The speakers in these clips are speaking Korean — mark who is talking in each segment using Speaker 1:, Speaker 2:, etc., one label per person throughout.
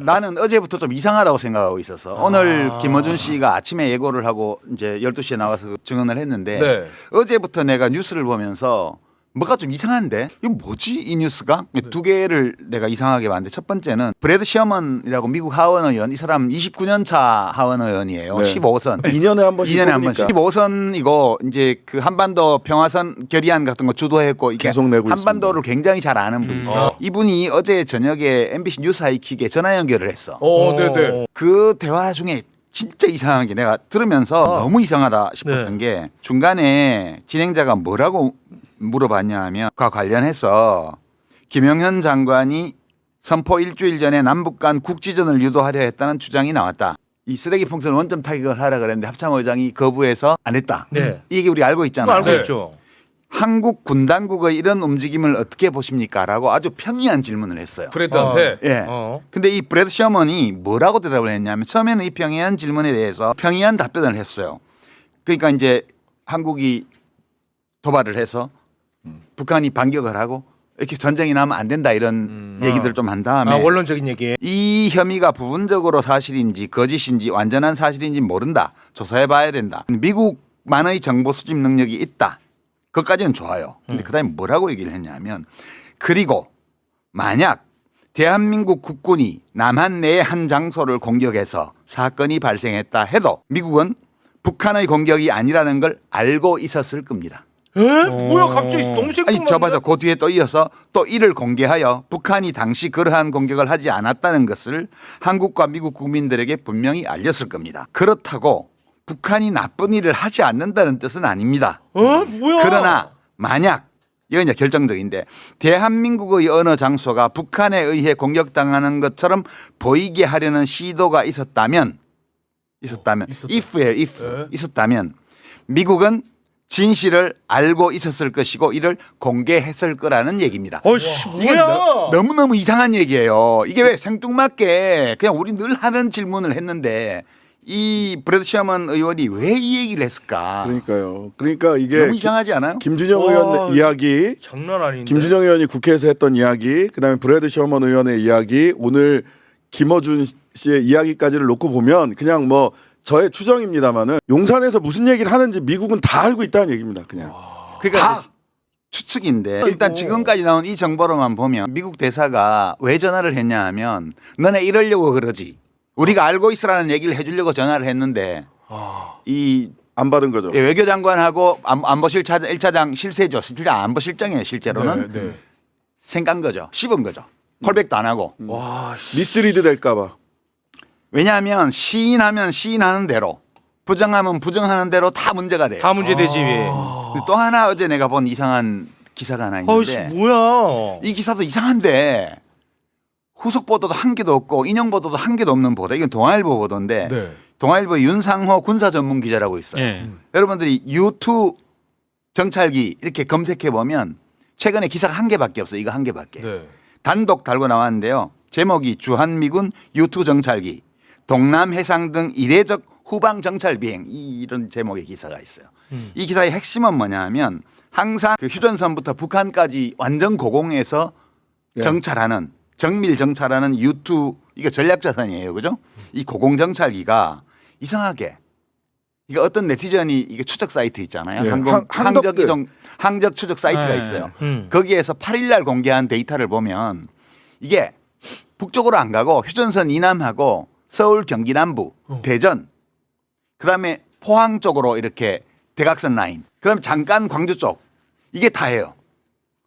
Speaker 1: 나는 어제부터 좀 이상하다고 생각하고 있었어. 오늘 김어준 씨가 아침에 예고를 하고 이제 12시에 나와서 증언을 했는데
Speaker 2: 네.
Speaker 1: 어제부터 내가 뉴스를 보면서 뭐가 좀 이상한데? 이거 뭐지? 이 뉴스가? 두 개를 내가 이상하게 봤는데 첫 번째는 브래드 셔먼이라고 미국 하원 의원, 이 사람 29년 차 하원 의원이에요.
Speaker 3: 네.
Speaker 1: 15선.
Speaker 3: 2년에 한 번씩
Speaker 1: 2년에 한 번씩.
Speaker 3: 뽑으니까.
Speaker 1: 15선이고 이제 그 한반도 평화선 결의안 같은 거 주도했고 이게
Speaker 3: 계속 내고
Speaker 1: 한반도를 굉장히 잘 아는 분이세요. 이분이 어제 저녁에 MBC 뉴스 하이킥에 전화 연결을 했어.
Speaker 2: 네네.
Speaker 1: 그 대화 중에 진짜 이상한 게 내가 들으면서 너무 이상하다 싶었던 게 중간에 진행자가 뭐라고 물어봤냐 하면 그와 관련해서 김영현 장관이 선포 일주일 전에 남북 간 국지전을 유도하려 했다는 주장이 나왔다. 이 쓰레기 풍선 원점 타격을 하라 그랬는데 합참의장이 거부해서 안 했다.
Speaker 2: 네.
Speaker 1: 이게 우리 알고
Speaker 2: 그거
Speaker 1: 있잖아요.
Speaker 2: 알고
Speaker 1: 네.
Speaker 2: 있죠.
Speaker 1: 한국 군 당국의 이런 움직임을 어떻게 보십니까? 라고 아주 평이한 질문을 했어요.
Speaker 2: 브래드한테.
Speaker 1: 예. 근데 이 브래드 셔먼이 뭐라고 대답을 했냐면 처음에는 이 평이한 질문에 대해서 평이한 답변을 했어요. 그러니까 이제 한국이 도발을 해서 북한이 반격을 하고 이렇게 전쟁이 나면 안 된다 이런 얘기들을 좀 한 다음에
Speaker 2: 원론적인 얘기.
Speaker 1: 이 혐의가 부분적으로 사실인지 거짓인지 완전한 사실인지 모른다. 조사해 봐야 된다. 미국만의 정보 수집 능력이 있다. 그것까지는 좋아요. 근데 그다음에 뭐라고 얘기를 했냐면 그리고 만약 대한민국 국군이 남한 내의 한 장소를 공격해서 사건이 발생했다 해도 미국은 북한의 공격이 아니라는 걸 알고 있었을 겁니다.
Speaker 2: 뭐야 갑자기 너무 생뚱한데.
Speaker 1: 아니 저봐서 그 뒤에 또 이어서 또 이를 공개하여 북한이 당시 그러한 공격을 하지 않았다는 것을 한국과 미국 국민들에게 분명히 알렸을 겁니다. 그렇다고 북한이 나쁜 일을 하지 않는다는 뜻은 아닙니다.
Speaker 2: 뭐야?
Speaker 1: 그러나 만약 이건 이제 결정적인데 대한민국의 어느 장소가 북한에 의해 공격당하는 것처럼 보이게 하려는 시도가 있었다면 if예요 if
Speaker 2: 네.
Speaker 1: 있었다면 미국은 진실을 알고 있었을 것이고 이를 공개했을 거라는 얘기입니다.
Speaker 2: 어씨
Speaker 1: 이게
Speaker 2: 뭐야?
Speaker 1: 너무너무 이상한 얘기예요. 이게 왜 생뚱맞게 그냥 우리 늘 하는 질문을 했는데 이 브래드 셔먼 의원이 왜 이 얘기를 했을까?
Speaker 3: 그러니까요. 그러니까 이게
Speaker 1: 너무 이상하지 않아요?
Speaker 3: 김준영 의원 이야기,
Speaker 2: 장난 아닌데.
Speaker 3: 김준영 의원이 국회에서 했던 이야기, 그다음에 브래드 셔먼 의원의 이야기, 오늘 김어준 씨의 이야기까지를 놓고 보면 그냥 뭐 저의 추정입니다만은 용산에서 무슨 얘기를 하는지 미국은 다 알고 있다는 얘기입니다. 그냥.
Speaker 1: 그러니까 추측인데 일단 지금까지 나온 이 정보로만 보면 미국 대사가 왜 전화를 했냐 하면 너네 이러려고 그러지. 우리가 알고 있으라는 얘기를 해주려고 전화를 했는데 이
Speaker 3: 안 받은 거죠.
Speaker 1: 외교장관하고 안보실 1차장 실세죠. 실장 안보실장이에요. 실제로는
Speaker 2: 네.
Speaker 1: 생깐 거죠. 씹은 거죠. 콜백도 안 하고.
Speaker 2: 와 씨.
Speaker 3: 미스리드 될까봐.
Speaker 1: 왜냐하면 시인하면 시인하는 대로 부정하면 부정하는 대로 다 문제가 돼요.
Speaker 2: 다 문제되지.
Speaker 1: 또 하나 어제 내가 본 이상한 기사가 하나
Speaker 2: 어씨
Speaker 1: 있는데
Speaker 2: 뭐야?
Speaker 1: 이 기사도 이상한데 후속 보도도 한 개도 없고 인용 보도도 한 개도 없는 보도. 이건 동아일보 보도인데
Speaker 2: 네.
Speaker 1: 동아일보 윤상호 군사 전문 기자라고 있어요. 여러분들이 U2 정찰기 이렇게 검색해 보면 최근에 기사가 한 개밖에 없어요. 이거 한 개밖에.
Speaker 2: 네.
Speaker 1: 단독 달고 나왔는데요. 제목이 주한미군 U2 정찰기 동남 해상 등 이례적 후방 정찰 비행 이런 제목의 기사가 있어요. 이 기사의 핵심은 뭐냐면 항상 그 휴전선부터 북한까지 완전 고공에서
Speaker 3: 네.
Speaker 1: 정찰하는 정밀 정찰하는 U2 이거 전략자산이에요, 그죠? 이 고공 정찰기가 이상하게 이거 어떤 네티즌이 이게 추적 사이트 있잖아요.
Speaker 3: 네.
Speaker 1: 항적 이동 항적 추적 사이트가 있어요. 거기에서 8일날 공개한 데이터를 보면 이게 북쪽으로 안 가고 휴전선 이남하고 서울 경기 남부 대전 그다음에 포항 쪽으로 이렇게 대각선 라인 그다음에 잠깐 광주 쪽 이게 다예요.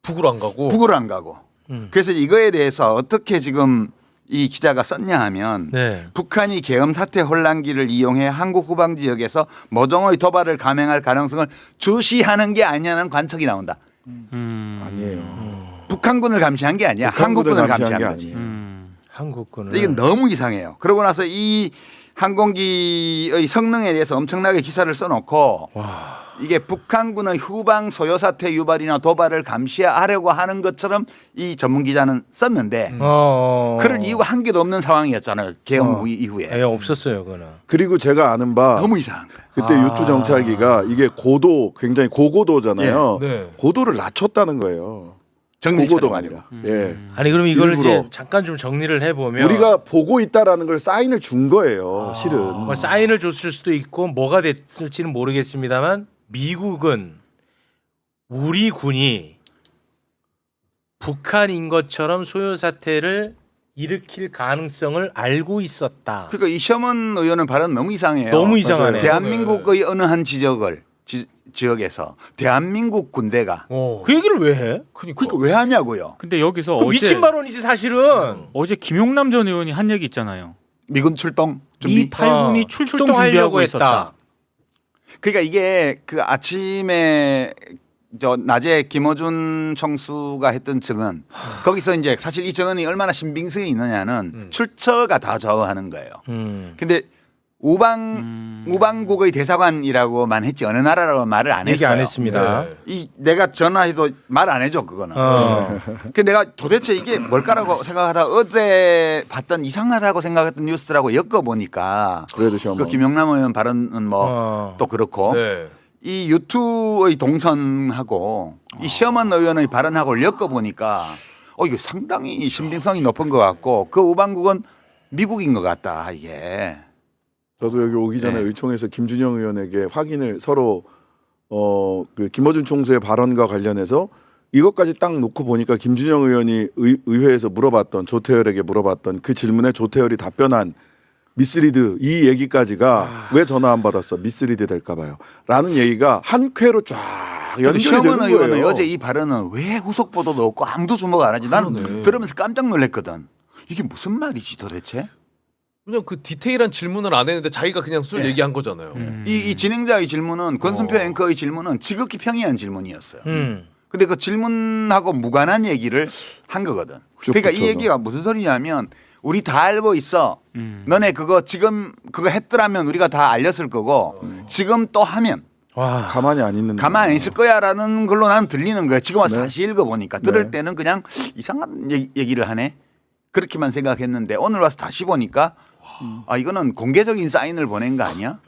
Speaker 2: 북으로 안 가고.
Speaker 1: 북으로 안 가고. 그래서 이거에 대해서 어떻게 지금 이 기자가 썼냐 하면
Speaker 2: 네.
Speaker 1: 북한이 계엄 사태 혼란기를 이용해 한국 후방 지역에서 모종의 도발을 감행할 가능성을 주시하는 게 아니냐는 관측이 나온다.
Speaker 3: 아니에요.
Speaker 1: 북한군을 감시한 게 아니야. 한국군을 감시한 거지.
Speaker 2: 한국군은.
Speaker 1: 이게 너무 이상해요. 그러고 나서 이 항공기의 성능에 대해서 엄청나게 기사를 써놓고 이게 북한군의 후방 소요 사태 유발이나 도발을 감시하려고 하는 것처럼 이 전문 기자는 썼는데 그럴 이유가 한 개도 없는 상황이었잖아요. 계엄 이후에.
Speaker 2: 예, 없었어요, 그거는.
Speaker 3: 그리고 제가 아는 바
Speaker 1: 너무 이상한 거예요.
Speaker 3: 그때 유투 정찰기가 이게 고도 굉장히 고고도잖아요.
Speaker 2: 네.
Speaker 3: 고도를 낮췄다는 거예요.
Speaker 1: 정밀
Speaker 3: 보고도가
Speaker 1: 촬영하려고.
Speaker 3: 아니라. 예.
Speaker 2: 아니 그럼 이걸
Speaker 3: 일부러.
Speaker 2: 이제 잠깐 좀 정리를 해보면
Speaker 3: 우리가 보고 있다라는 걸 사인을 준 거예요. 실은.
Speaker 2: 뭐 사인을 줬을 수도 있고 뭐가 됐을지는 모르겠습니다만 미국은 우리 군이 북한인 것처럼 소요 사태를 일으킬 가능성을 알고 있었다.
Speaker 1: 그러니까 이 셔먼 의원은 발언 너무 이상해요.
Speaker 2: 너무 이상하네.
Speaker 1: 대한민국의 어느 한 지역에서 대한민국 군대가
Speaker 2: 그 얘기를 왜 해?
Speaker 1: 그러니까 왜 하냐고요.
Speaker 4: 근데 여기서
Speaker 2: 그
Speaker 4: 어제
Speaker 2: 미친 발언이지 사실은.
Speaker 4: 어제 김용남 전 의원이 한 얘기 있잖아요.
Speaker 1: 미군 출동 준비.
Speaker 4: 미 8군이 출동 준비하고 있었다.
Speaker 1: 그러니까 이게 그 아침에 저 낮에 김어준 총수가 했던 증언 거기서 이제 사실 이 증언이 얼마나 신빙성이 있느냐는 출처가 다 좌우하는 거예요. 근데 우방국의 대사관이라고만 했지 어느 나라라고 말을 안
Speaker 2: 얘기
Speaker 1: 했어요.
Speaker 2: 안 했습니다.
Speaker 1: 이 내가 전화해도 말 안 해줘 그거는. 그 내가 도대체 이게 뭘까라고 생각하다 어제 봤던 이상하다고 생각했던 뉴스라고 엮어보니까
Speaker 3: 그래도 시험.
Speaker 1: 그 김영남 의원 발언은 뭐 또 그렇고
Speaker 2: 네.
Speaker 1: 이 유튜의 동선하고 이 시어먼 의원의 발언하고 엮어보니까 이게 상당히 신빙성이 높은 것 같고 그 우방국은 미국인 것 같다 이게.
Speaker 3: 저도 여기 오기 전에
Speaker 1: 네.
Speaker 3: 의총에서 김준영 의원에게 확인을 서로 그 김어준 총수의 발언과 관련해서 이것까지 딱 놓고 보니까 김준영 의원이 의회에서 물어봤던 조태열에게 물어봤던 그 질문에 조태열이 답변한 미스리드 이 얘기까지가 왜 전화 안 받았어 미스리드 될까 봐요 라는 얘기가 한 쾌로 쫙 연결이
Speaker 1: 시어먼
Speaker 3: 되는
Speaker 1: 의원은
Speaker 3: 거예요.
Speaker 1: 어제 이 발언은 왜 후속 보도도 없고 아무도 주목 안 하지? 나는
Speaker 5: 그러네.
Speaker 1: 들으면서 깜짝 놀랐거든. 이게 무슨 말이지 도대체?
Speaker 5: 그냥 그 디테일한 질문을 안 했는데 자기가 그냥 술
Speaker 1: 네.
Speaker 5: 얘기한 거잖아요.
Speaker 1: 이 진행자의 질문은 권순표 앵커의 질문은 지극히 평이한 질문이었어요. 근데 그 질문하고 무관한 얘기를 한 거거든.
Speaker 3: 쭉
Speaker 1: 그러니까 이
Speaker 3: 붙여서.
Speaker 1: 얘기가 무슨 소리냐면 우리 다 알고 있어. 너네 그거 지금 그거 했더라면 우리가 다 알렸을 거고 지금 또 하면
Speaker 2: 와.
Speaker 3: 가만히 안 있는
Speaker 1: 가만히 안 있을 거야라는 걸로 나는 들리는 거야. 지금 와서
Speaker 3: 네.
Speaker 1: 다시 읽어보니까 들을
Speaker 3: 네.
Speaker 1: 때는 그냥 이상한 얘기를 하네. 그렇게만 생각했는데 오늘 와서 다시 보니까 아 이거는 공개적인 사인을 보낸 거 아니야?